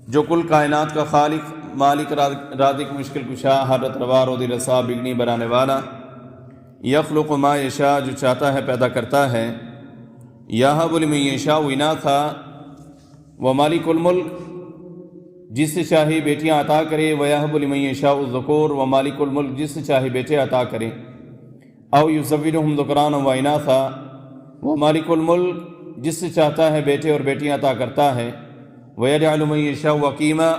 جو کل کائنات کا خالق، مالک، رازق، مشکل کشا، حالت روا، رودی رسا، بگنی بنانے والا، یخلق ما یشاء جو چاہتا ہے پیدا کرتا ہے، یہب لمن یشاء اناثا و مالک الملک جس سے چاہے بیٹیاں عطا کرے، ویہب لمن یشاء الذکور و مالک الملک جس سے چاہے بیٹے عطا کرے، او یزوجہم ذکرانا و اناثا و مالک الملک جس سے چاہتا ہے بیٹے اور بیٹیاں عطا کرتا ہے، ویجعل من یشاء عقیما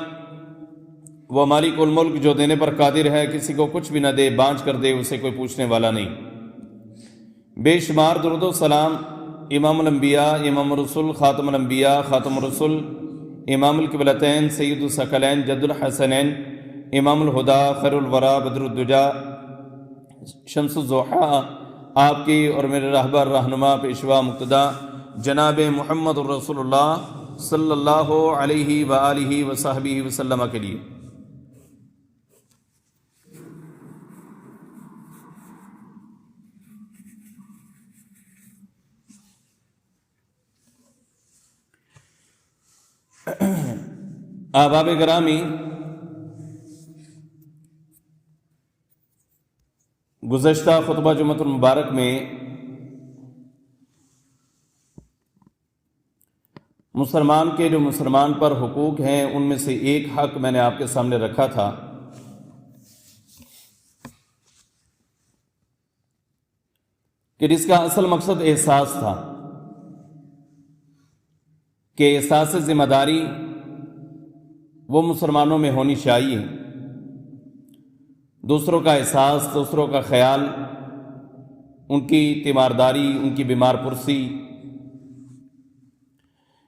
وہ مالک الملک جو دینے پر قادر ہے، کسی کو کچھ بھی نہ دے، بانجھ کر دے، اسے کوئی پوچھنے والا نہیں۔ بے شمار درود و سلام امام الانبیاء، امام الرسل، خاتم الانبیاء، خاتم الرسل، امام القبلتین، سید الثقلین، جد الحسنین، امام الہدا، خیر الورا، بدر الدجا، شمس الضحیٰ، آپ کی اور میرے رہبر، رہنما، پیشوا، مقتدا جناب محمد الرسول اللہ صلی اللہ علیہ وآلہ وصحبہ وسلم کے لیے۔ احباب گرامی، گزشتہ خطبہ جمعۃ المبارک میں مسلمان کے جو مسلمان پر حقوق ہیں ان میں سے ایک حق میں نے آپ کے سامنے رکھا تھا کہ جس کا اصل مقصد احساس تھا کہ احساس ذمہ داری وہ مسلمانوں میں ہونی چاہیے، دوسروں کا احساس، دوسروں کا خیال، ان کی تیمارداری، ان کی بیمار پرسی،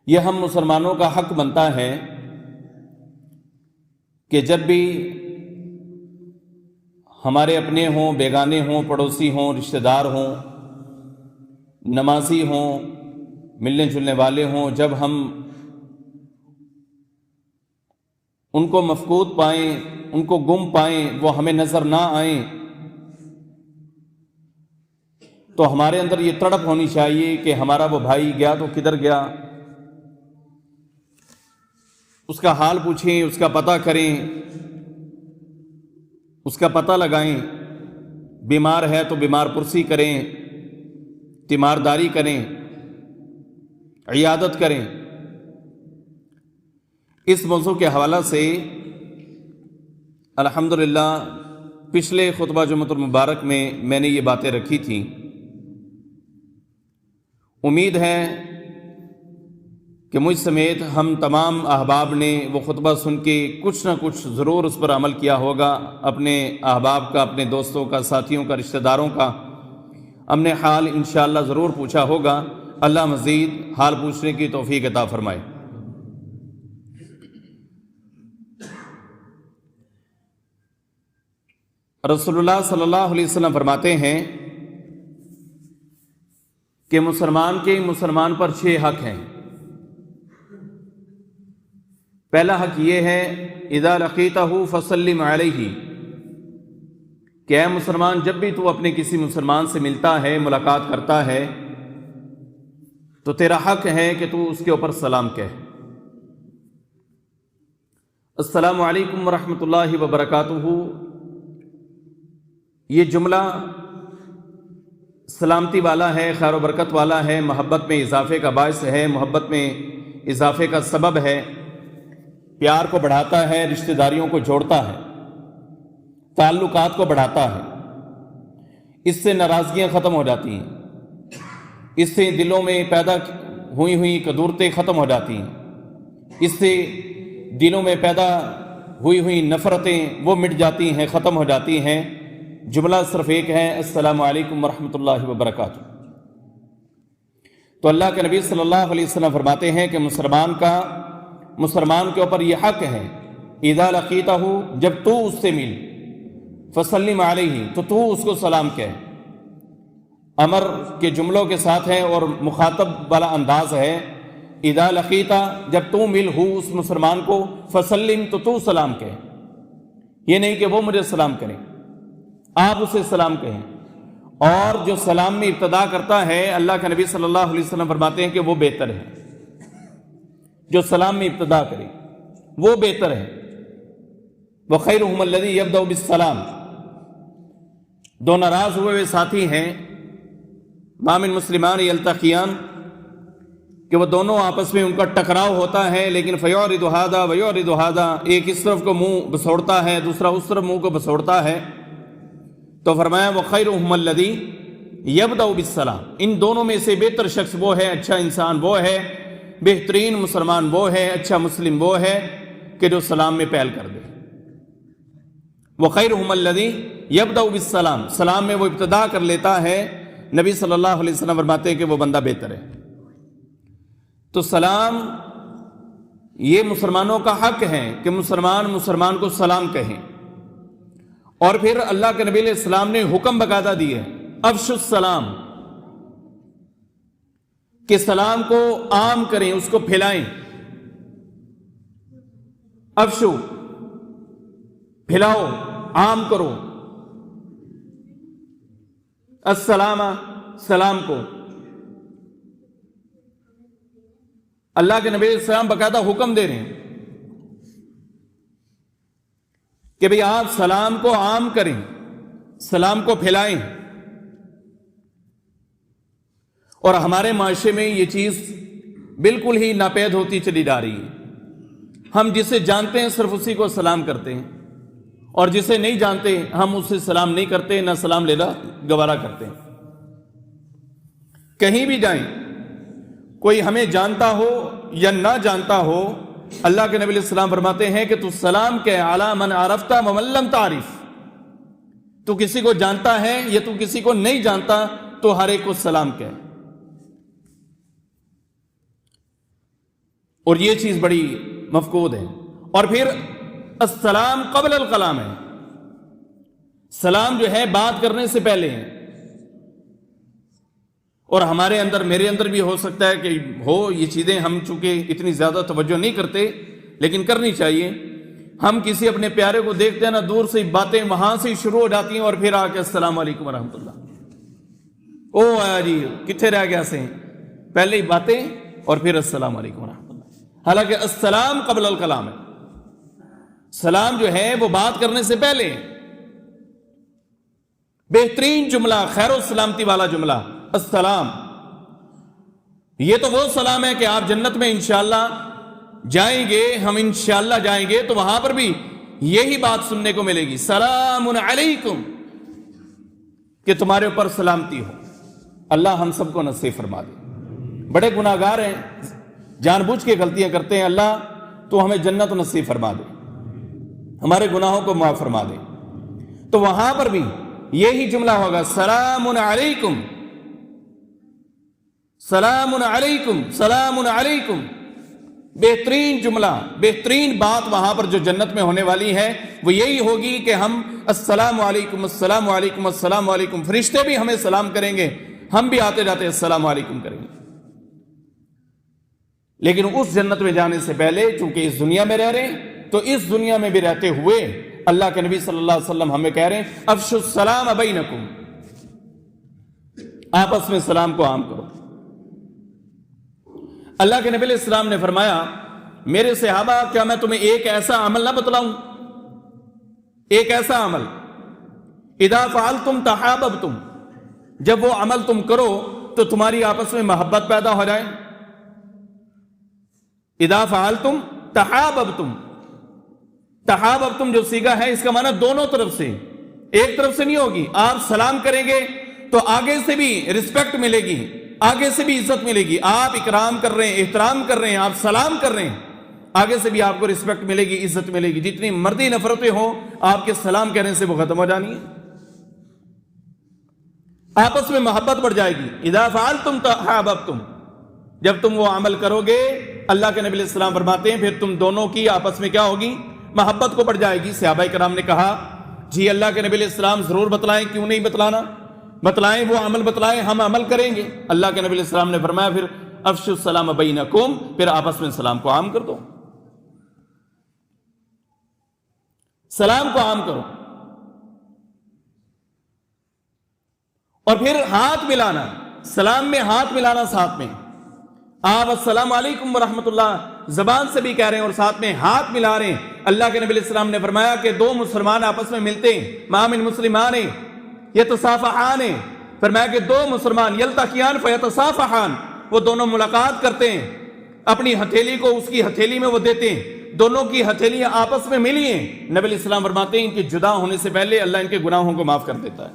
یہ ہم مسلمانوں کا حق بنتا ہے کہ جب بھی ہمارے اپنے ہوں، بیگانے ہوں، پڑوسی ہوں، رشتہ دار ہوں، نمازی ہوں، ملنے جلنے والے ہوں، جب ہم ان کو مفقود پائیں، ان کو گم پائیں، وہ ہمیں نظر نہ آئیں، تو ہمارے اندر یہ تڑپ ہونی چاہیے کہ ہمارا وہ بھائی گیا تو کدھر گیا، اس کا حال پوچھیں، اس کا پتہ کریں، اس کا پتہ لگائیں، بیمار ہے تو بیمار پرسی کریں، تیمارداری کریں، عیادت کریں۔ اس موضوع کے حوالہ سے الحمدللہ پچھلے خطبہ جمعۃ المبارک میں نے یہ باتیں رکھی تھیں۔ امید ہے کہ مجھ سمیت ہم تمام احباب نے وہ خطبہ سن کے کچھ نہ کچھ ضرور اس پر عمل کیا ہوگا، اپنے احباب کا، اپنے دوستوں کا، ساتھیوں کا، رشتہ داروں کا ہم نے حال انشاءاللہ ضرور پوچھا ہوگا۔ اللہ مزید حال پوچھنے کی توفیق عطا فرمائے۔ رسول اللہ صلی اللہ علیہ وسلم فرماتے ہیں کہ مسلمان پر 6 حق ہیں۔ پہلا حق یہ ہے اذا لقیتہ فسلم علیہ، کہ اے مسلمان جب بھی تو اپنے کسی مسلمان سے ملتا ہے، ملاقات کرتا ہے، تو تیرا حق ہے کہ تو اس کے اوپر سلام کہہ۔ السلام علیکم ورحمۃ اللہ وبرکاتہ، یہ جملہ سلامتی والا ہے، خیر و برکت والا ہے، محبت میں اضافے کا باعث ہے، محبت میں اضافے کا سبب ہے، پیار کو بڑھاتا ہے، رشتہ داریوں کو جوڑتا ہے، تعلقات کو بڑھاتا ہے، اس سے ناراضگیاں ختم ہو جاتی ہیں، اس سے دلوں میں پیدا ہوئی کدورتیں ختم ہو جاتی ہیں، اس سے دلوں میں پیدا ہوئی نفرتیں وہ مٹ جاتی ہیں، ختم ہو جاتی ہیں۔ جملہ صرف ایک ہے، السلام علیکم ورحمۃ اللہ وبرکاتہ۔ تو اللہ کے نبی صلی اللہ علیہ وسلم فرماتے ہیں کہ مسلمان کے اوپر یہ حق ہے، اذا لقیتہ جب تو اس سے مل، فسلم علیہ تو اس کو سلام کہے۔ امر کے جملوں کے ساتھ ہے اور مخاطب والا انداز ہے، اذا لقیتہ جب تو مل ہو اس مسلمان کو، فسلم تو سلام کہے، یہ نہیں کہ وہ مجھے سلام کرے، آپ اسے سلام کہیں۔ اور جو سلام میں ابتدا کرتا ہے، اللہ کے نبی صلی اللہ علیہ وسلم فرماتے ہیں کہ وہ بہتر ہے جو سلام میں ابتدا کرے۔ وہ بہتر ہے۔ وَخَيْرُهُمَ الَّذِي يَبْدَأُ بِالسَّلَامِ، دو ناراض ہوئے ہوئے ساتھی ہیں، مَا مِن مُسْلِمَانِ يَلْتَقِيَانِ، کہ وہ دونوں آپس میں ان کا ٹکراؤ ہوتا ہے، لیکن فَيُعْرِضُ هَذَا وَيُعْرِضُ هَذَا، ایک اس طرف کو منہ بسوڑتا ہے، دوسرا اس طرف منہ کو بسوڑتا ہے، تو فرمایا وَخَيْرُهُمَ الَّذِي يَبْدَأُ بِالسَّلَامِ، ان دونوں میں سے بہتر شخص وہ ہے، اچھا انسان وہ ہے، بہترین مسلمان وہ ہے، اچھا مسلم وہ ہے کہ جو سلام میں پہل کر دے۔ وَخَيْرُهُمَ الَّذِي يَبْدَأُ بِالسَّلَامِ، سلام میں وہ ابتدا کر لیتا ہے، نبی صلی اللہ علیہ وسلم فرماتے ہیں کہ وہ بندہ بہتر ہے۔ تو سلام یہ مسلمانوں کا حق ہے کہ مسلمان کو سلام کہیں، اور پھر اللہ کے نبی علیہ السلام نے حکم باقاعدہ دی ہے افشوا السلام، کہ سلام کو عام کریں، اس کو پھیلائیں۔ افشو، پھیلاؤ، عام کرو، السلام، سلام کو۔ اللہ کے نبی علیہ السلام باقاعدہ حکم دے رہے ہیں کہ بھئی آپ سلام کو عام کریں، سلام کو پھیلائیں۔ اور ہمارے معاشرے میں یہ چیز بالکل ہی ناپید ہوتی چلی جا رہی ہے۔ ہم جسے جانتے ہیں صرف اسی کو سلام کرتے ہیں، اور جسے نہیں جانتے ہم اسے سلام نہیں کرتے، نہ سلام لینا گوارا کرتے ہیں۔ کہیں بھی جائیں، کوئی ہمیں جانتا ہو یا نہ جانتا ہو، اللہ کے نبی علیہ السلام فرماتے ہیں کہ تو سلام کہ علی من عرفت ومن لم تعرف، تو کسی کو جانتا ہے یا تو کسی کو نہیں جانتا تو ہر ایک کو سلام کہے۔ اور یہ چیز بڑی مفقود ہے۔ اور پھر السلام قبل الکلام ہے، سلام جو ہے بات کرنے سے پہلے ہے۔ اور ہمارے اندر، میرے اندر بھی ہو سکتا ہے کہ ہو یہ چیزیں، ہم چونکہ اتنی زیادہ توجہ نہیں کرتے لیکن کرنی چاہیے۔ ہم کسی اپنے پیارے کو دیکھتے ہیں نا، دور سے باتیں وہاں سے شروع ہو جاتی ہیں، اور پھر آ کے السلام علیکم ورحمۃ اللہ، او آیا جی کتنے رہ گیا سے، پہلے ہی باتیں اور پھر السلام علیکم ورحمۃ اللہ۔ حالانکہ السلام قبل الکلام ہے، سلام جو ہے وہ بات کرنے سے پہلے ہے۔ بہترین جملہ، خیر و سلامتی والا جملہ السلام، یہ تو وہ سلام ہے کہ آپ جنت میں انشاءاللہ جائیں گے، ہم انشاءاللہ جائیں گے تو وہاں پر بھی یہی بات سننے کو ملے گی، سلام علیکم، کہ تمہارے اوپر سلامتی ہو۔ اللہ ہم سب کو نصیب فرما دے۔ بڑے گناہگار ہیں، جان بوجھ کے غلطیاں کرتے ہیں، اللہ تو ہمیں جنت نصیب فرما دے، ہمارے گناہوں کو معاف فرما دے۔ تو وہاں پر بھی یہی جملہ ہوگا، سلام علیکم، سلام علیکم، سلام علیکم۔ بہترین جملہ، بہترین بات وہاں پر جو جنت میں ہونے والی ہے وہ یہی ہوگی کہ ہم السلام علیکم، السلام علیکم، السلام علیکم، فرشتے بھی ہمیں سلام کریں گے، ہم بھی آتے جاتے السلام علیکم کریں گے۔ لیکن اس جنت میں جانے سے پہلے چونکہ اس دنیا میں رہ رہے ہیں، تو اس دنیا میں بھی رہتے ہوئے اللہ کے نبی صلی اللہ علیہ وسلم ہمیں کہہ رہے ہیں افشوا السلام بینکم، آپس میں سلام کو عام کرو۔ اللہ کے نبی علیہ السلام نے فرمایا میرے صحابہ کیا میں تمہیں ایک ایسا عمل نہ بتلاؤں، ایک ایسا عمل اذا فعلتم تحاببتم، جب وہ عمل تم کرو تو تمہاری آپس میں محبت پیدا ہو جائے۔ اذا فعلتم تحاببتم، تحاببتم جو صیغہ ہے اس کا معنی دونوں طرف سے، ایک طرف سے نہیں ہوگی۔ آپ سلام کریں گے تو آگے سے بھی رسپیکٹ ملے گی، آگے سے بھی عزت ملے گی۔ آپ اکرام کر رہے ہیں، احترام کر رہے ہیں، آپ سلام کر رہے ہیں، آگے سے بھی آپ کو رسپیکٹ ملے گی، عزت ملے گی۔ جتنی مردی نفرتیں ہوں آپ کے سلام کہنے سے وہ ختم ہو جانی ہے، آپس میں محبت بڑھ جائے گی۔ اذا فعلتم تحاببتم، جب تم وہ عمل کرو گے، اللہ کے نبی علیہ السلام فرماتے ہیں پھر تم دونوں کی آپس میں کیا ہوگی، محبت کو بڑھ جائے گی۔ صحابہ کرام نے کہا جی اللہ کے نبی علیہ السلام ضرور بتلائیں، کیوں نہیں بتلانا، بتلائیں، وہ عمل بتلائیں، ہم عمل کریں گے۔ اللہ کے نبی علیہ السلام نے فرمایا پھر افشوا السلام بینکم، پھر آپس میں سلام کو عام کر دو، سلام کو عام کرو۔ اور پھر ہاتھ ملانا، سلام میں ہاتھ ملانا، ساتھ میں آپ السلام علیکم ورحمۃ اللہ زبان سے بھی کہہ رہے ہیں اور ساتھ میں ہاتھ ملا رہے ہیں۔ اللہ کے نبی علیہ السلام نے فرمایا کہ دو مسلمان آپس میں ملتے ہیں، ما من مسلمان یتصافحان، فرمایا کہ دو مسلمان یلتقیان فیتصافحان، وہ دونوں ملاقات کرتے ہیں، اپنی ہتھیلی کو اس کی ہتھیلی میں وہ دیتے ہیں، دونوں کی ہتھیلیاں آپس میں ملی ہیں، نبی علیہ السلام فرماتے ہیں ان کے جدا ہونے سے پہلے اللہ ان کے گناہوں کو معاف کر دیتا ہے۔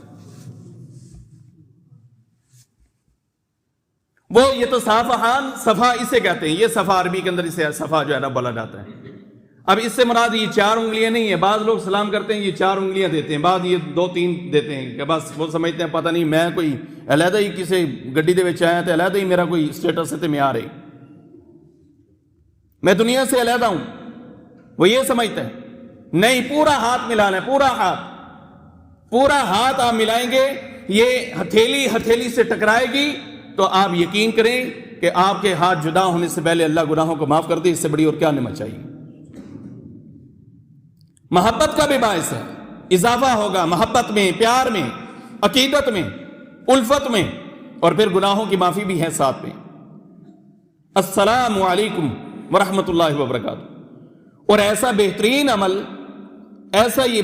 وہ یتصافحان، صفا اسے کہتے ہیں، یہ صفا عربی کے اندر اسے صفا جو ہے نا بولا جاتا ہے۔ اب اس سے مراد یہ 4 انگلیاں نہیں ہیں، بعض لوگ سلام کرتے ہیں یہ 4 انگلیاں دیتے ہیں، بعض یہ 2-3 دیتے ہیں کہ بس وہ سمجھتے ہیں پتہ نہیں میں کوئی علیحدہ ہی کسی گڈی دے وچ آیا تو علیحدہ ہی میرا کوئی سٹیٹس ہے تے میں آ رہی، میں دنیا سے علیحدہ ہوں، وہ یہ سمجھتا ہے۔ نہیں، پورا ہاتھ ملانا ہے، پورا ہاتھ آپ ملائیں گے، یہ ہتھیلی سے ٹکرائے گی تو آپ یقین کریں کہ آپ کے ہاتھ جدا ہونے سے پہلے اللہ گناہوں کو معاف کر دے، اس سے بڑی اور کیا نعمت چاہیے۔ محبت کا بھی باعث ہے، اضافہ ہوگا محبت میں، پیار میں، عقیدت میں، الفت میں، اور پھر گناہوں کی معافی بھی ہے ساتھ میں۔ السلام علیکم ورحمۃ اللہ وبرکاتہ۔ اور ایسا یہ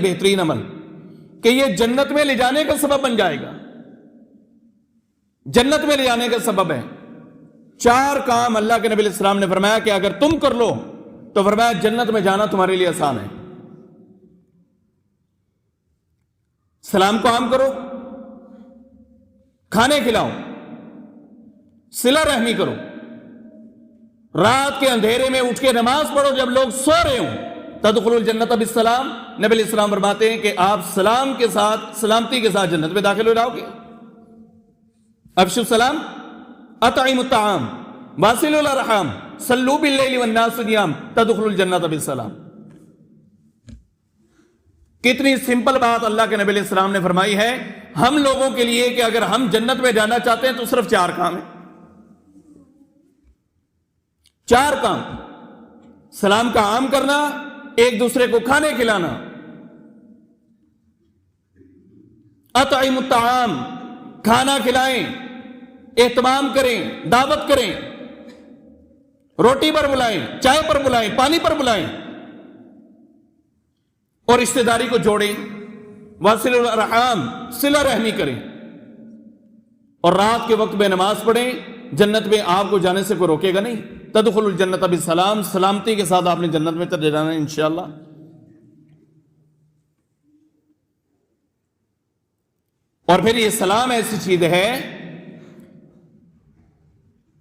بہترین عمل کہ یہ جنت میں لے جانے کا سبب بن جائے گا، جنت میں لے جانے کا سبب ہے۔ 4 کام اللہ کے نبی علیہ السلام نے فرمایا کہ اگر تم کر لو تو فرمایا جنت میں جانا تمہارے لیے آسان ہے۔ سلام کو عام کرو، کھانے کھلاؤ، صلہ رحمی کرو، رات کے اندھیرے میں اٹھ کے نماز پڑھو جب لوگ سو رہے ہوں، تدخلوا الجنت بالسلام، نبی علیہ السلام فرماتے ہیں کہ آپ سلام کے ساتھ، سلامتی کے ساتھ جنت میں داخل ہو جاؤ گے۔ افشوا السلام، اطعموا الطعام، واصلوا الارحام، صلوا باللیل والناس نیام، تدخلوا الجنت بالسلام۔ کتنی سمپل بات اللہ کے نبی علیہ السلام نے فرمائی ہے ہم لوگوں کے لیے کہ اگر ہم جنت میں جانا چاہتے ہیں تو صرف 4 کام ہیں، 4 کام: سلام کا عام کرنا، ایک دوسرے کو کھانے کھلانا، اطعموا الطعام، کھانا کھلائیں، اہتمام کریں، دعوت کریں، روٹی پر بلائیں، چائے پر بلائیں، پانی پر بلائیں، اور رشتہ داری کو جوڑیں، واصل الارحام، صلہ رحمی کریں، اور رات کے وقت میں نماز پڑھیں۔ جنت میں آپ کو جانے سے کوئی روکے گا نہیں۔ تدخل الجنت بالسلام، سلامتی کے ساتھ آپ نے جنت میں چلے جانا ہے انشاءاللہ۔ اور پھر یہ سلام ایسی چیز ہے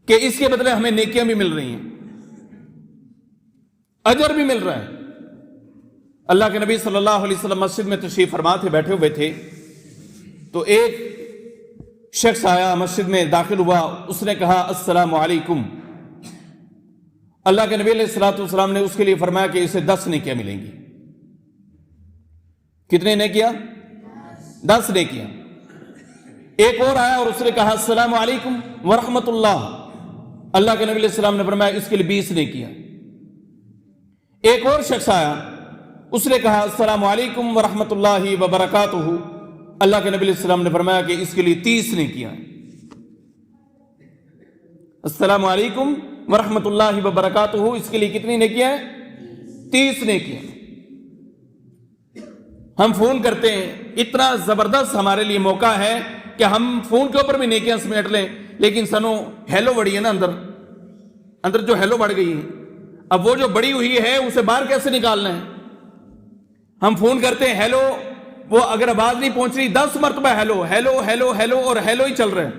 کہ اس کے بدلے ہمیں نیکیاں بھی مل رہی ہیں، اجر بھی مل رہا ہے۔ اللہ کے نبی صلی اللہ علیہ وسلم مسجد میں تشریف فرما تھے، بیٹھے ہوئے تھے، تو ایک شخص آیا، مسجد میں داخل ہوا، اس نے کہا السلام علیکم۔ اللہ کے نبی علیہ الصلوۃ والسلام نے اس کے لیے فرمایا کہ اسے 10 نیکیاں ملیں گی۔ کتنے نیکیاں؟ 10 نیکیاں۔ ایک اور آیا اور اس نے کہا السلام علیکم ورحمۃ اللہ، اللہ کے نبی علیہ السلام نے فرمایا اس کے لیے 20 نیکیاں۔ ایک اور شخص آیا، اس نے کہا السلام علیکم ورحمۃ اللہ وبرکاتہ، اللہ کے نبی علیہ السلام نے فرمایا کہ اس کے لیے 30 نیکیاں۔ السلام علیکم ورحمۃ اللہ وبرکاتہ، اس کے لیے کتنی نیکیاں ہیں؟ 30 نیکیاں۔ ہم فون کرتے ہیں، اتنا زبردست ہمارے لیے موقع ہے کہ ہم فون کے اوپر بھی نیکیاں سمیٹ لیں، لیکن سنو ہیلو بڑی ہے نا، اندر جو ہیلو بڑھ گئی ہے، اب وہ جو بڑی ہوئی ہے اسے باہر کیسے نکالنا ہے؟ ہم فون کرتے ہیں ہیلو، وہ اگر آواز نہیں پہنچ رہی 10 مرتبہ ہیلو ہیلو ہیلو ہیلو اور ہیلو ہی چل رہے ہیں۔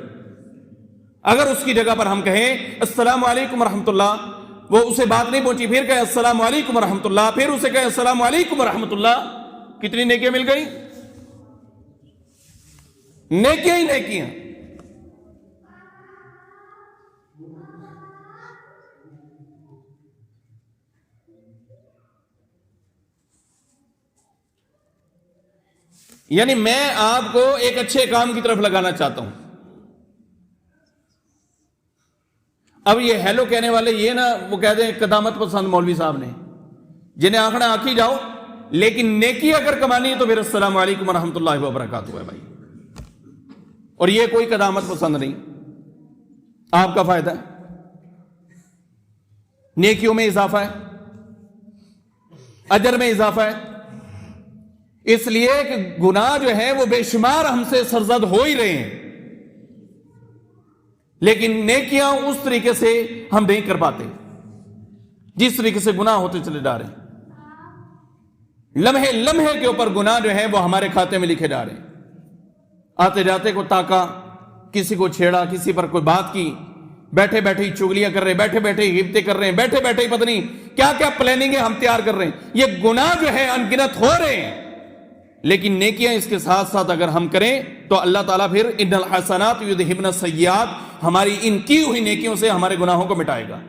اگر اس کی جگہ پر ہم کہیں السلام علیکم ورحمۃ اللہ، وہ اسے بات نہیں پہنچی، پھر کہے السلام علیکم ورحمۃ اللہ، پھر اسے کہے السلام علیکم ورحمۃ اللہ، کتنی نیکیاں مل گئی؟ نیکیاں ہی نیکیاں۔ یعنی میں آپ کو ایک اچھے کام کی طرف لگانا چاہتا ہوں۔ اب یہ ہیلو کہنے والے یہ نہ وہ کہہ دیں قدامت پسند مولوی صاحب نے، جنہیں آنکھنا آنکھی جاؤ، لیکن نیکی اگر کمانی ہے تو پھر السلام علیکم ورحمۃ اللہ وبرکاتہ ہے بھائی، اور یہ کوئی قدامت پسند نہیں، آپ کا فائدہ ہے۔ نیکیوں میں اضافہ ہے، اجر میں اضافہ ہے، اس لیے کہ گناہ جو ہے وہ بے شمار ہم سے سرزد ہو ہی رہے ہیں، لیکن نیکیاں اس طریقے سے ہم نہیں کر پاتے جس طریقے سے گناہ ہوتے چلے جا رہے ہیں۔ لمحے لمحے کے اوپر گناہ جو ہے وہ ہمارے کھاتے میں لکھے جا رہے ہیں۔ آتے جاتے کو تاکا، کسی کو چھیڑا، کسی پر کوئی بات کی، بیٹھے بیٹھے ہی چگلیاں کر رہے ہیں، بیٹھے بیٹھے ہی غیبتیں کر رہے ہیں، بیٹھے بیٹھے ہی پتہ نہیں کیا کیا پلاننگ ہم تیار کر رہے ہیں۔ یہ گناہ جو ہے ان گنت ہو رہے ہیں، لیکن نیکیاں اس کے ساتھ ساتھ اگر ہم کریں تو اللہ تعالیٰ پھر ان الحسنات یذہبن السیئات، ہماری ان کی ہوئی نیکیوں سے ہمارے گناہوں کو مٹائے گا۔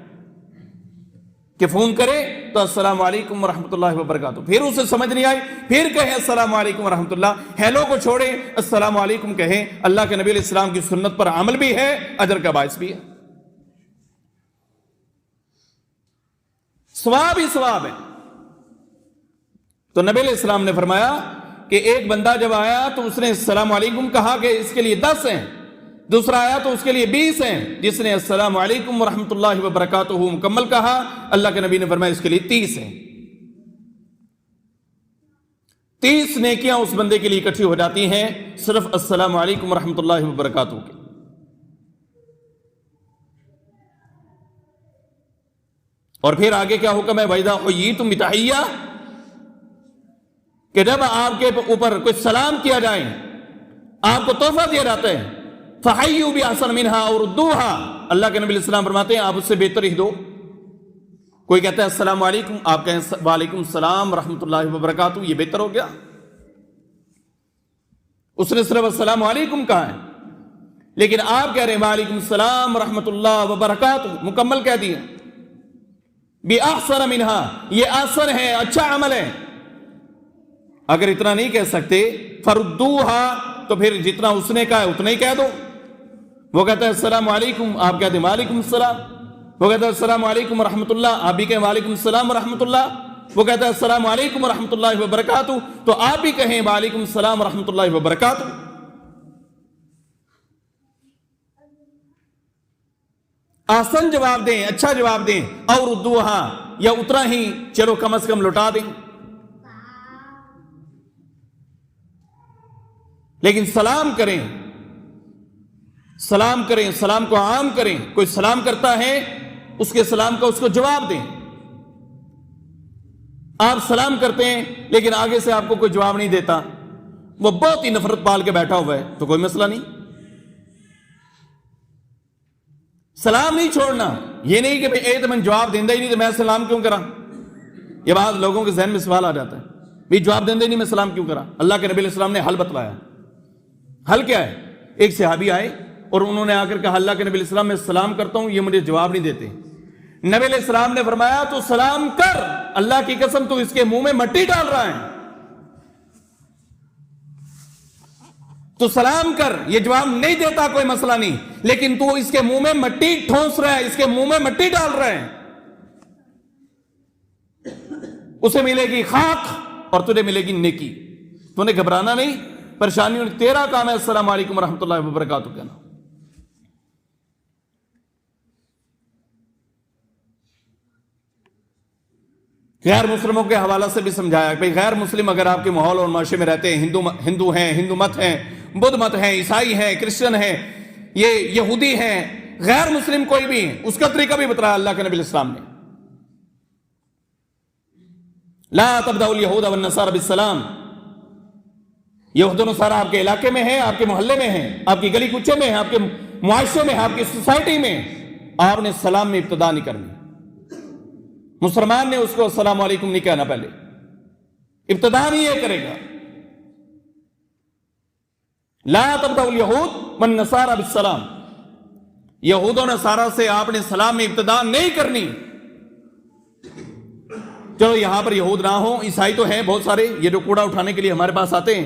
کہ فون کرے تو السلام علیکم ورحمۃ اللہ وبرکاتہ، پھر اسے سمجھ نہیں آئی پھر کہے السلام علیکم ورحمۃ اللہ، ہیلو کو چھوڑے السلام علیکم کہے۔ اللہ کے نبی علیہ السلام کی سنت پر عمل بھی ہے، اجر کا باعث بھی ہے، ثواب ہی ثواب ہے۔ تو نبی علیہ السلام نے فرمایا کہ ایک بندہ جب آیا تو اس نے السلام علیکم کہا کہ اس کے لیے 10 ہیں، دوسرا آیا تو اس کے لیے 20 ہیں، جس نے السلام علیکم ورحمۃ اللہ وبرکاتہ مکمل کہا اللہ کے نبی نے فرمایا اس کے لیے 30 ہیں۔ 30 نیکیاں اس بندے کے لیے اکٹھی ہو جاتی ہیں صرف السلام علیکم ورحمۃ اللہ وبرکاتہ کے۔ اور پھر آگے کیا حکم ہے؟ وَإِذَا حُيِّيتُم بِتَحِيَّةٍ، کہ جب آپ کے اوپر کوئی سلام کیا جائے، آپ کو تحفہ دیا جاتا ہے، فَحَيُّوا بِأَحْسَنَ مِنْهَا أَوْ رُدُّوهَا، اللہ کے نبی علیہ السلام فرماتے ہیں آپ اس سے بہتر ہی دو۔ کوئی کہتا ہے السلام علیکم، آپ کہیں وعلیکم السلام ورحمۃ اللہ وبرکاتہ، یہ بہتر ہو گیا۔ اس نے صرف السلام علیکم کہا ہے، لیکن آپ کہہ رہے ہیں وعلیکم السلام ورحمۃ اللہ وبرکاتہ، مکمل کہہ دیا۔ بِأَحْسَنَ مِنْهَا، یہ احسن ہے، اچھا عمل ہے۔ اگر اتنا نہیں کہہ سکتے فَرُدُّوهَا، تو پھر جتنا اس نے کہا ہے اتنا ہی کہہ دو۔ وہ کہتا ہے السلام علیکم، آپ کہتے ہیں وعلیکم السلام۔ وہ کہتا ہے السلام علیکم ورحمۃ اللہ، آپ بھی کہیں وعلیکم السلام ورحمۃ اللہ۔ وہ کہتا ہے السلام علیکم ورحمۃ اللہ وبرکاتہ، تو آپ بھی کہیں وعلیکم السلام ورحمۃ اللہ وبرکاتہ۔ آسن جواب دیں، اچھا جواب دیں، اور ردوہا، یا اتنا ہی چلو کم از کم لوٹا دیں۔ لیکن سلام کریں، سلام کریں، سلام کو عام کریں۔ کوئی سلام کرتا ہے اس کے سلام کا اس کو جواب دیں۔ آپ سلام کرتے ہیں لیکن آگے سے آپ کو کوئی جواب نہیں دیتا، وہ بہت ہی نفرت پال کے بیٹھا ہوا ہے، تو کوئی مسئلہ نہیں، سلام نہیں چھوڑنا۔ یہ نہیں کہ بھئی تو میں جواب دیندہ ہی نہیں تو میں سلام کیوں کرا۔ یہ بعض لوگوں کے ذہن میں سوال آ جاتا ہے، بھئی جواب دیندہ ہی نہیں میں سلام کیوں کرا۔ اللہ کے نبی علیہ السلام نے حل بتلایا۔ حل کیا ہے؟ ایک صحابی آئے اور انہوں نے آ کر کہا اللہ کے نبی علیہ السلام میں سلام کرتا ہوں، یہ مجھے جواب نہیں دیتے۔ نبی علیہ السلام نے فرمایا تو سلام کر، اللہ کی قسم تو اس کے منہ میں مٹی ڈال رہا ہے، تو سلام کر۔ یہ جواب نہیں دیتا کوئی مسئلہ نہیں، لیکن تو اس کے منہ میں مٹی ٹھونس رہا ہے، اس کے منہ میں مٹی ڈال رہا ہے، اسے ملے گی خاک اور تجھے ملے گی نیکی۔ تو نے گھبرانا نہیں، پریشانیوں، تیرا کام ہے السلام علیکم ورحمۃ اللہ وبرکاتہ کہنا۔ غیر مسلموں کے حوالہ سے بھی سمجھایا کہ غیر مسلم اگر آپ کے ماحول اور معاشرے میں رہتے ہیں، ہندو ہیں، ہندو مت ہیں، بدھ مت ہیں، عیسائی ہیں، کرسچن ہیں، یہ یہودی ہیں، غیر مسلم کوئی بھی ہیں، اس کا طریقہ بھی بتایا اللہ کے نبی علیہ السلام نے۔ لا تبدأوا اليهود والنصارى بالسلام، یہود و نصارہ آپ کے علاقے میں ہیں، آپ کے محلے میں ہیں، آپ کی گلی کوچے میں ہیں، آپ کے معاشرے میں، آپ کی سوسائٹی میں، آپ نے سلام میں ابتدا نہیں کرنی۔ مسلمان نے اس کو السلام علیکم نہیں کہنا، پہلے ابتدا نہیں یہ کرے گا۔ لا تبدأوا اليهود والنصارى بالسلام، یہود و نصارہ سے آپ نے سلام میں ابتدا نہیں کرنی۔ چلو یہاں پر یہود نہ ہو، عیسائی تو ہیں بہت سارے، یہ جو کوڑا اٹھانے کے لیے ہمارے پاس آتے ہیں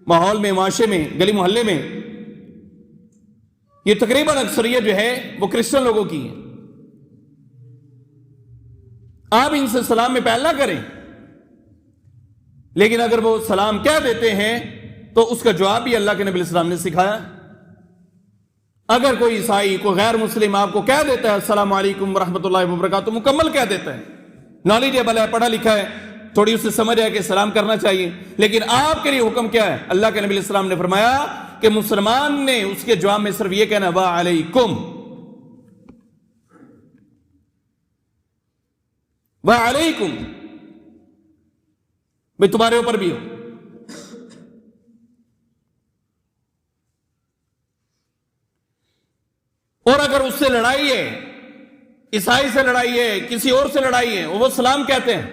ماحول میں، معاشرے میں، گلی محلے میں، یہ تقریباً اکثریت جو ہے وہ کرسچن لوگوں کی ہے۔ آپ ان سے سلام میں پہل نہ کریں، لیکن اگر وہ سلام کہہ دیتے ہیں تو اس کا جواب بھی اللہ کے نبی علیہ السلام نے سکھایا۔ اگر کوئی عیسائی کوئی غیر مسلم آپ کو کہہ دیتا ہے السلام علیکم ورحمۃ اللہ وبرکاتہ، مکمل کہہ دیتا ہے، نالجیبل ہے، پڑھا لکھا ہے، تھوڑی اسے سمجھ ہے کہ سلام کرنا چاہیے، لیکن آپ کے لیے حکم کیا ہے؟ اللہ کے نبی علیہ السلام نے فرمایا کہ مسلمان نے اس کے جواب میں صرف یہ کہنا وعلیکم، وعلیکم، بھئی تمہارے اوپر بھی ہو۔ اور اگر اس سے لڑائی ہے، عیسائی سے لڑائی ہے، کسی اور سے لڑائی ہے، وہ سلام کہتے ہیں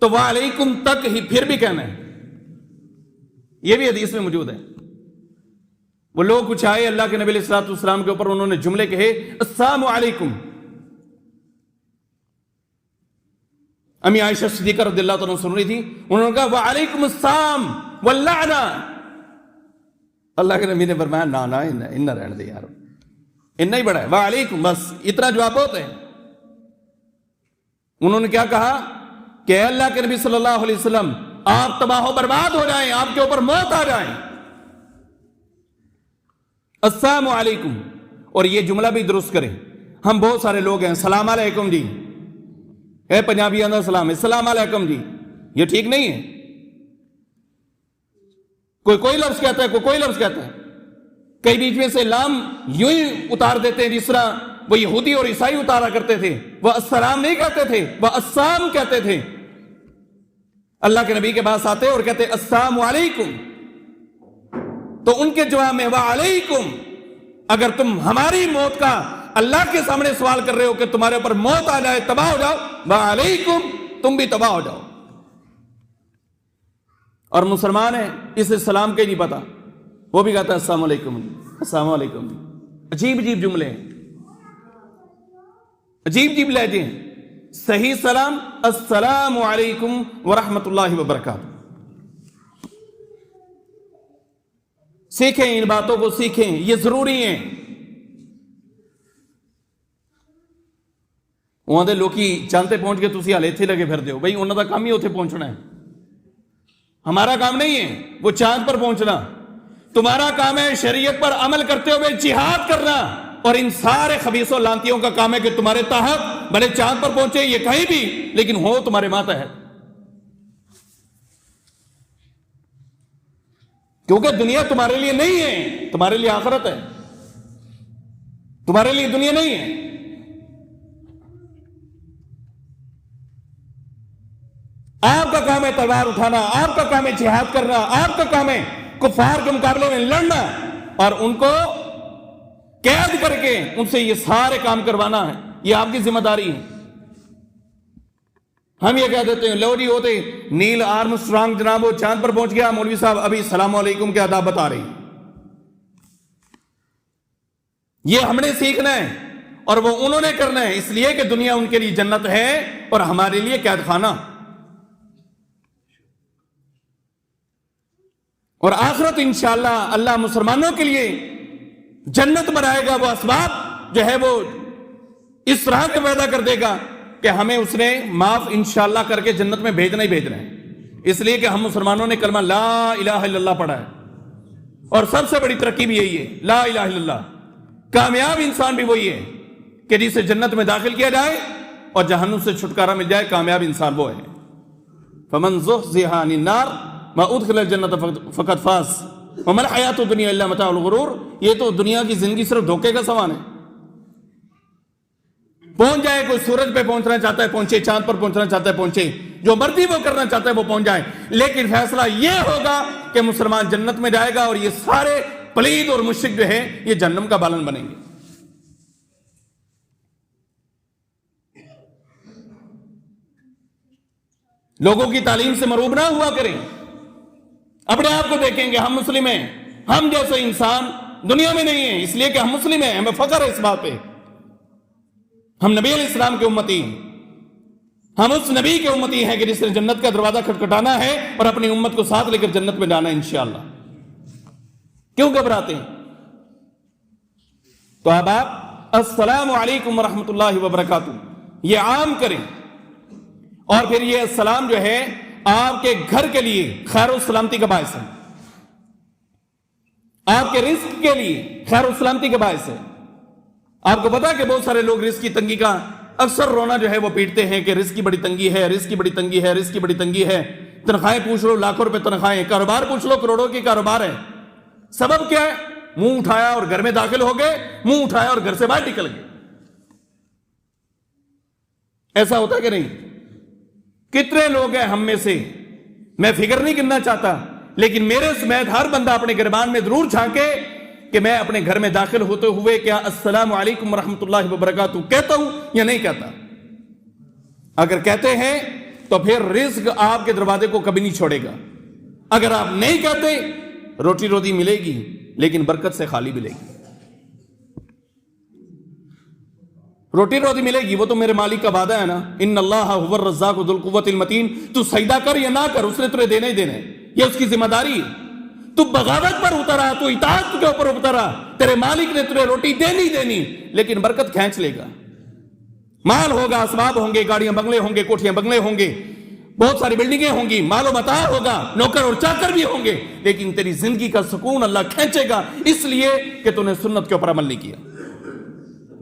تو وعلیکم تک ہی پھر بھی کہنا ہے۔ یہ بھی حدیث میں موجود ہے۔ وہ لوگ کچھ آئے اللہ کے نبی علیہ الصلوۃ والسلام کے اوپر، انہوں نے جملے کہے السلام علیکم، امی عائشہ صدیقہ رضی اللہ تعالیٰ سن رہی تھی، انہوں نے کہا وعلیکم السلام واللعنہ۔ اللہ کے نبی نے فرمایا نا انہ رہنے دے یار، اتنا ہی بڑا ہے، وعلیکم، بس اتنا جواب بہت ہے۔ انہوں نے کیا کہا کہ اللہ کے نبی صلی اللہ علیہ وسلم آپ تباہ و برباد ہو جائیں، آپ کے اوپر موت آ جائیں، السلام علیکم۔ اور یہ جملہ بھی درست کریں۔ ہم بہت سارے لوگ ہیں السلام علیکم جی، اے پنجابی اندر سلام، السلام علیکم جی، یہ ٹھیک نہیں ہے۔ کوئی لفظ کہتا ہے، کوئی لفظ کہتا ہے، کئی بیچ میں سے لام یوں ہی اتار دیتے ہیں جس طرح وہ یہودی اور عیسائی اتارا کرتے تھے، وہ السلام نہیں کہتے تھے، وہ السلام کہتے تھے۔ اللہ کے نبی کے پاس آتے اور کہتے السلام علیکم، تو ان کے جواب میں وعلیکم، اگر تم ہماری موت کا اللہ کے سامنے سوال کر رہے ہو کہ تمہارے اوپر موت آ جائے، تباہ ہو جاؤ، وعلیکم، تم بھی تباہ ہو جاؤ۔ اور مسلمان ہیں، اسے سلام کے نہیں پتا، وہ بھی کہتا ہے السلام علیکم، السلام علیکم۔ عجیب عجیب جملے ہیں، عجیب عجیب لہجے ہیں۔ صحیح سلام السلام علیکم ورحمۃ اللہ وبرکاتہ۔ سیکھیں ان باتوں کو، سیکھیں، یہ ضروری ہیں۔ وہاں دے لوکی چانتے پہنچ کے تسی ہالے اتھے لگے پھر دیو، بھئی انہوں دا کام ہی اتھے پہنچنا ہے، ہمارا کام نہیں ہے وہ چاند پر پہنچنا۔ تمہارا کام ہے شریعت پر عمل کرتے ہوئے جہاد کرنا، اور ان سارے خبیث و لانتیوں کا کام ہے کہ تمہارے تحت بھلے چاند پر پہنچے یہ کہیں بھی، لیکن ہو تمہارے ماتحت، کیونکہ دنیا تمہارے لیے نہیں ہے، تمہارے لیے آخرت ہے، تمہارے لیے دنیا نہیں ہے۔ آپ کا کام ہے تلوار اٹھانا، آپ کا کام ہے جہاد کرنا، آپ کا کام ہے کفار کے مقابلے میں لڑنا، اور ان کو قید کر کے ان سے یہ سارے کام کروانا ہے، یہ آپ کی ذمہ داری ہے۔ ہم یہ کہہ دیتے ہیں لو جی ہوتے نیل آرمسٹرانگ جناب وہ چاند پر پہنچ گیا، مولوی صاحب ابھی السلام علیکم کے آداب بتا رہی، یہ ہم نے سیکھنا ہے اور وہ انہوں نے کرنا ہے، اس لیے کہ دنیا ان کے لیے جنت ہے اور ہمارے لیے قید خانہ، اور آخرت انشاءاللہ اللہ مسلمانوں کے لیے جنت بنائے گا، وہ اسباب جو ہے وہ اس طرح کے پیدا کر دے گا کہ ہمیں اس نے معاف انشاءاللہ کر کے جنت میں بھیجنا ہی بھیجنا ہے، اس لیے کہ ہم مسلمانوں نے کلمہ لا الہ الا اللہ پڑھا ہے، اور سب سے بڑی ترقی بھی یہی ہے، لا الہ الا اللہ۔ کامیاب انسان بھی وہی ہے کہ جسے جنت میں داخل کیا جائے اور جہنم سے چھٹکارا مل جائے، کامیاب انسان وہ ہے۔ فمن زحزح عن النار وادخل الجنۃ فقد فاز وما الحیاۃ الدنیا الا متاع الغرور۔ یہ تو دنیا کی زندگی صرف دھوکے کا سامان ہے۔ پہنچ جائے، کوئی سورج پہ پہنچنا چاہتا ہے پہنچے، چاند پر پہنچنا چاہتا ہے پہنچے، جو مرضی وہ کرنا چاہتا ہے وہ پہنچ جائے، لیکن فیصلہ یہ ہوگا کہ مسلمان جنت میں جائے گا اور یہ سارے پلید اور مشرک جو ہے یہ جہنم کا بالن بنیں گے۔ لوگوں کی تعلیم سے مروب نہ ہوا کریں، اپنے آپ کو دیکھیں گے ہم مسلم ہیں، ہم جیسے انسان دنیا میں نہیں ہیں، اس لیے کہ ہم مسلم ہیں، ہمیں فخر ہے اس بات پہ، ہم نبی علیہ السلام کے امتی ہیں، ہم اس نبی کے امتی ہیں کہ جس نے جنت کا دروازہ کھٹکھٹانا ہے اور اپنی امت کو ساتھ لے کر جنت میں جانا ہے انشاءاللہ۔ کیوں گھبراتے ہیں؟ تو اب آپ السلام علیکم ورحمۃ اللہ وبرکاتہ یہ عام کریں، اور پھر یہ السلام جو ہے آپ کے گھر کے لیے خیر و سلامتی کا باعث ہے۔ آپ کے رزق کے لیے خیر و سلامتی کے باعث ہے. آپ کو پتا کہ بہت سارے لوگ رزق کی تنگی کا اکثر رونا جو ہے وہ پیٹتے ہیں کہ رزق کی بڑی تنگی ہے، رزق کی بڑی تنگی ہے، رزق کی بڑی تنگی ہے. تنخواہیں پوچھ لو، لاکھوں روپے تنخواہیں، کاروبار پوچھ لو، کروڑوں کی کاروبار ہے. سبب کیا ہے؟ منہ اٹھایا اور گھر میں داخل ہو گئے، منہ اٹھایا اور گھر سے باہر نکل گئے. ایسا ہوتا کہ نہیں؟ کتنے لوگ ہیں ہم میں سے، میں فکر نہیں کرنا چاہتا، لیکن میرے سمیت ہر بندہ اپنے گربان میں ضرور جھانکے کہ میں اپنے گھر میں داخل ہوتے ہوئے کیا السلام علیکم ورحمۃ اللہ وبرکاتہ کہتا ہوں یا نہیں کہتا. اگر کہتے ہیں تو پھر رزق آپ کے دروازے کو کبھی نہیں چھوڑے گا. اگر آپ نہیں کہتے، روٹی روٹی ملے گی لیکن برکت سے خالی ملے گی. روٹی روٹی ملے گی، وہ تو میرے مالک کا وعدہ ہے نا، ان اللہ هو الرزاق ذو القوۃ المتین. تو سجدہ کر یا نہ کر، اس نے تجھے دینا ہی دینا ہے، یہ اس کی ذمہ داری ہے. تو بغاوت پر اترا، تو اطاعت کے اوپر اترا، تیرے مالک نے تجھے روٹی دینی، لیکن برکت کھینچ لے گا. مال ہوگا، اسباب ہوں گے، گاڑیاں بنگلے ہوں گے، کوٹھیاں بنگلے ہوں گے، بہت ساری بلڈنگیں ہوں گی، مال و متاع ہوگا، نوکر اور چاکر بھی ہوں گے، لیکن تیری زندگی کا سکون اللہ کھینچے گا، اس لیے کہ تو نے سنت کے اوپر عمل نہیں کیا.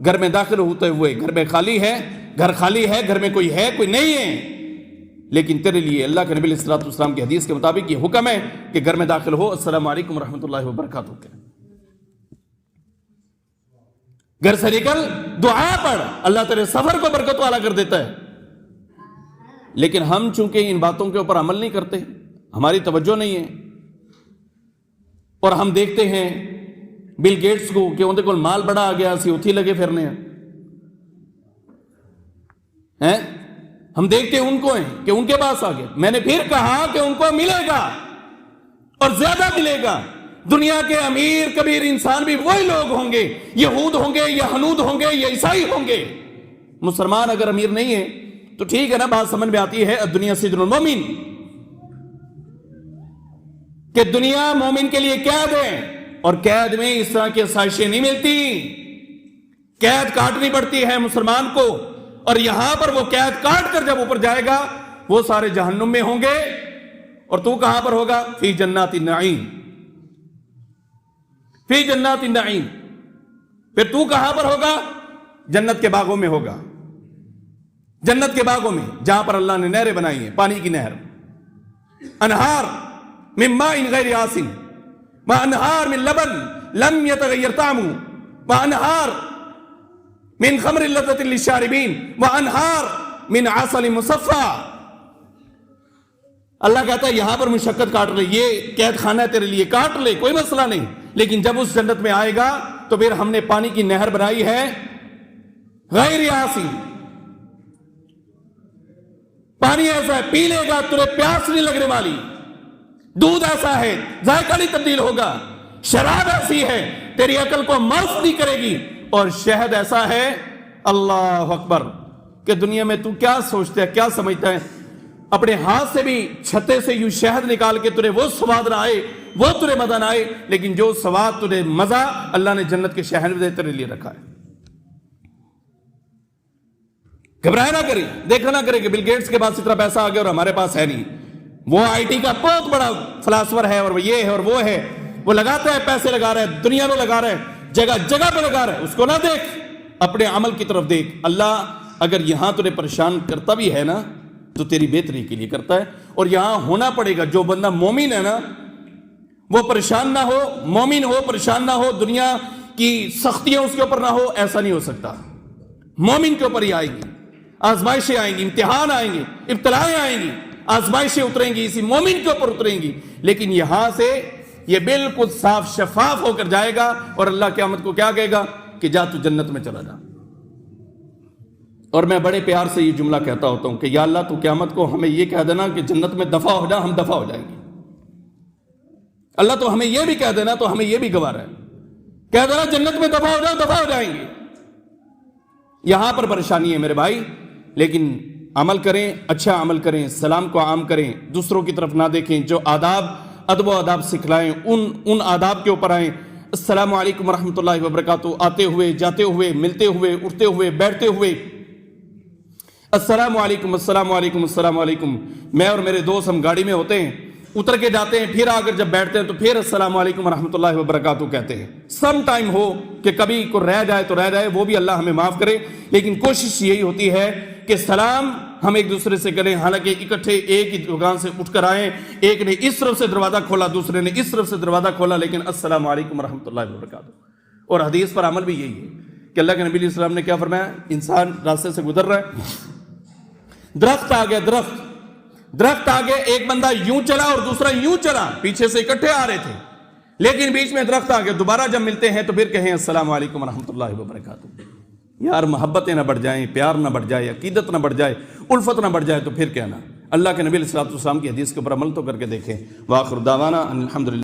گھر میں داخل ہوتے ہوئے گھر میں خالی ہے، گھر خالی ہے، گھر میں کوئی ہے کوئی نہیں ہے، لیکن تیرے لیے اللہ کے نبی علیہ الصلوۃ والسلام کی حدیث کے مطابق یہ حکم ہے کہ گھر میں داخل ہو السلام علیکم ورحمۃ اللہ وبرکاتہ کہ گھر سے نکل دعا پڑھ، اللہ تیرے سفر کو برکت والا کر دیتا ہے. لیکن ہم چونکہ ان باتوں کے اوپر عمل نہیں کرتے، ہماری توجہ نہیں ہے، اور ہم دیکھتے ہیں بل گیٹس کو کہ ان کو مال بڑا آ گیا، اسی اتھی لگے پھرنے ہیں. ہم دیکھتے ہیں ان کو ہیں کہ ان کے پاس آ گیا. میں نے پھر کہا کہ ان کو ملے گا اور زیادہ ملے گا. دنیا کے امیر کبیر انسان بھی وہی لوگ ہوں گے، یہود ہوں گے یا ہنود ہوں گے یا عیسائی ہوں گے. مسلمان اگر امیر نہیں ہے تو ٹھیک ہے نا، بات سمجھ میں آتی ہے دنیا سجن المومن، کہ دنیا مومن کے لیے قید ہے، اور قید میں اس طرح کی آسائشیں نہیں ملتی، قید کاٹنی پڑتی ہے مسلمان کو. اور یہاں پر وہ قید کاٹ کر جب اوپر جائے گا وہ سارے جہنم میں ہوں گے، اور تو کہاں پر ہوگا؟ فی جنات النعیم، فی جنات النعیم. پھر تو کہاں پر ہوگا؟ جنت کے باغوں میں ہوگا، جنت کے باغوں میں جہاں پر اللہ نے نہریں بنائی ہیں، پانی کی نہر، انہار من ماء غیر آسن وانہار من لبن لم یتغیر طعمہ وانہار من خمر لذۃ للشاربین وانہار من عسل مصفی. اللہ کہتا ہے یہاں پر مشقت کاٹ لے، یہ قید خانہ ہے تیرے لیے، کاٹ لے، کوئی مسئلہ نہیں. لیکن جب اس جنت میں آئے گا تو پھر ہم نے پانی کی نہر بنائی ہے غیر آسن. پانی ایسا ہے پی لے گا تجھے پیاس نہیں لگنے والی، دودھ ایسا ہے ذائقہ نہیں تبدیل ہوگا، شراب ایسی ہے تیری عقل کو مست نہیں کرے گی، اور شہد ایسا ہے اللہ اکبر کہ دنیا میں تو کیا سوچتا ہے، کیا سمجھتا ہے، اپنے ہاتھ سے بھی چھتے سے یوں شہد نکال کے تجھے وہ سواد نہ آئے، وہ تجھے مزہ نہ آئے، لیکن جو سواد تجھے مزہ اللہ نے جنت کے شہر میں تیرے لیے رکھا ہے. گھبرایا نہ کرے، دیکھا نہ کرے کہ بل گیٹس کے پاس اتنا پیسہ آ گیا اور ہمارے پاس ہے نہیں. وہ آئی ٹی کا بہت بڑا فلاسفر ہے، اور وہ یہ ہے اور وہ ہے، وہ لگاتا ہے، پیسے لگا رہا ہے، دنیا میں لگا رہا ہے، جگہ جگہ پہ لگا رہا ہے. اس کو نہ دیکھ، اپنے عمل کی طرف دیکھ. اللہ اگر یہاں تجھے پریشان کرتا بھی ہے نا تو تیری بہتری کے لیے کرتا ہے، اور یہاں ہونا پڑے گا. جو بندہ مومن ہے نا وہ پریشان نہ ہو، مومن ہو پریشان نہ ہو، دنیا کی سختیاں اس کے اوپر نہ ہو، ایسا نہیں ہو سکتا. مومن کے اوپر ہی آئیں گی آزمائشیں، آئیں گی امتحان، آئیں گی ابتلائیں، آئیں گی آزمائشیں اتریں گی، اسی مومن کے اوپر اتریں گی. لیکن یہاں سے یہ بالکل صاف شفاف ہو کر جائے گا، اور اللہ قیامت کو کیا کہے گا کہ جا تو جنت میں چلا جا. اور میں بڑے پیار سے یہ جملہ کہتا ہوتا ہوں کہ یا اللہ تو قیامت کو ہمیں یہ کہہ دینا کہ جنت میں دفع ہو جا، ہم دفع ہو جائیں گے. اللہ تو ہمیں یہ بھی کہہ دینا تو ہمیں یہ بھی گوارا ہے، کہہ دینا جنت میں دفع ہو جاؤ، دفع ہو جائیں گے. یہاں پر پریشانی ہے میرے بھائی، لیکن عمل کریں، اچھا عمل کریں، سلام کو عام کریں، دوسروں کی طرف نہ دیکھیں، جو آداب ادب و آداب سکھلائیں ان آداب کے اوپر آئیں. السلام علیکم ورحمۃ اللہ وبرکاتہ، آتے ہوئے جاتے ہوئے ملتے ہوئے اٹھتے ہوئے بیٹھتے ہوئے السلام علیکم السلام علیکم السلام علیکم. میں اور میرے دوست ہم گاڑی میں ہوتے ہیں اتر کے جاتے ہیں، پھر آگر جب بیٹھتے ہیں تو پھر السلام علیکم ورحمۃ اللہ وبرکاتہ کہتے ہیں۔ سم ٹائم ہو کہ کبھی کو رہ جائے تو رہ جائے، وہ بھی اللہ ہمیں معاف کرے، لیکن کوشش یہی ہوتی ہے کہ سلام ہم ایک دوسرے سے کریں، حالانکہ اکٹھے ایک ہی دکان سے اٹھ کر آئیں، ایک نے اس طرف سے دروازہ کھولا، دوسرے نے اس طرف سے دروازہ کھولا، لیکن السلام علیکم ورحمۃ اللہ وبرکاتہ۔ اور حدیث پر عمل بھی یہی ہے کہ اللہ کے نبی علیہ السلام نے کیا فرمایا، انسان راستے سے گزر رہا ہے، درخت آ گیا، درخت آگے، ایک بندہ یوں چلا اور دوسرا یوں چلا، پیچھے سے اکٹھے آ رہے تھے، لیکن بیچ میں درخت آگے، دوبارہ جب ملتے ہیں تو پھر کہیں السلام علیکم ورحمۃ اللہ وبرکاتہ۔ یار محبتیں نہ بڑھ جائیں، پیار نہ بڑھ جائے، عقیدت نہ بڑھ جائے، الفت نہ بڑھ جائے تو پھر کیا نا۔ اللہ کے نبی علیہ الصلوۃ والسلام کی حدیث کے اوپر عمل تو کر کے دیکھیں۔ وآخر دعوانا ان الحمدللہ۔